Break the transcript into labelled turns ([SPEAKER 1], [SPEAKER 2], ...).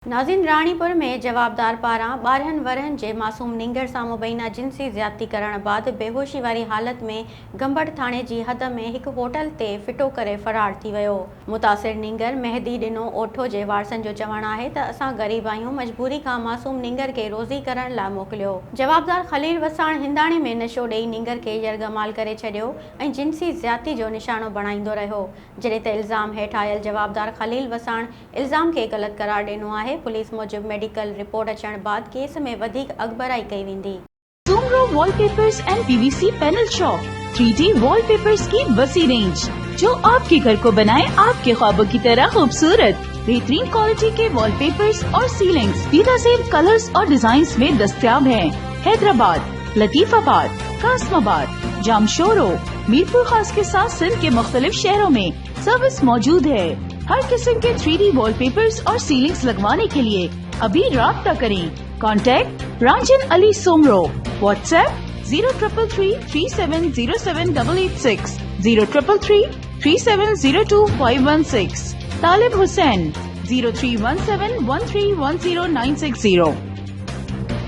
[SPEAKER 1] नाज़रीन, राणीपुर में जवाबदार पारां 12 वरहनि जे मासूम निंगर सां मुबैना जिनसी ज़्यादती करण बाद बेहोशी वारी हालत में गंबड़ थाणे जी हद में एक होटल ते फिटो करे फरार थी वियो। मुतासिर निंगर मेहदी ॾिनो ओठो जे वारसनि जो चवणु आहे त असां ग़रीब आहियूं, मजबूरी खां मासूम निंगर खे रोज़ी करण लाइ मोकिलियो। जवाबदार खलील वसाण हिंदाणे में नशो ॾेई निंगर खे यरगमाल करे छॾियो ऐं जिनसी ज़्यादती जो निशानो बणाईंदो रहियो, जॾहिं त इल्ज़ाम हेठि आयल जवाबदार खलील वसाण इल्ज़ाम खे ग़लति करार ॾिनो आहे। पुलिस मूजिब मेडिकल रिपोर्ट अचण बाद केस में वधिक अगबराई कई वेंदी।
[SPEAKER 2] Soomro wallpapers and PVC panel shop 3D wallpapers की वसी रेंज जो आपके घर को बनाए आपके ख्वाबों की तरह खूबसूरत। बेहतरीन क्वालिटी के वॉलपेपर्स और सीलिंग्स बेनज़ीर कलर्स और डिजाइन्स में दस्तयाब हैं। हैदराबाद, लतीफाबाद, कासमाबाद, जामशोरो, मीरपुर खास के साथ सिंध के मुख्तलिफ शहरों में सर्विस मौजूद है। हर किस्म के 3D वॉलपेपर्स और सीलिंग्स लगवाने के लिए अभी राब्ता करें। कॉन्टैक्ट रांजन अली सोमरो। व्हाट्सएप 0333370786, 03333702 516। तालिब हुसैन 031713109660।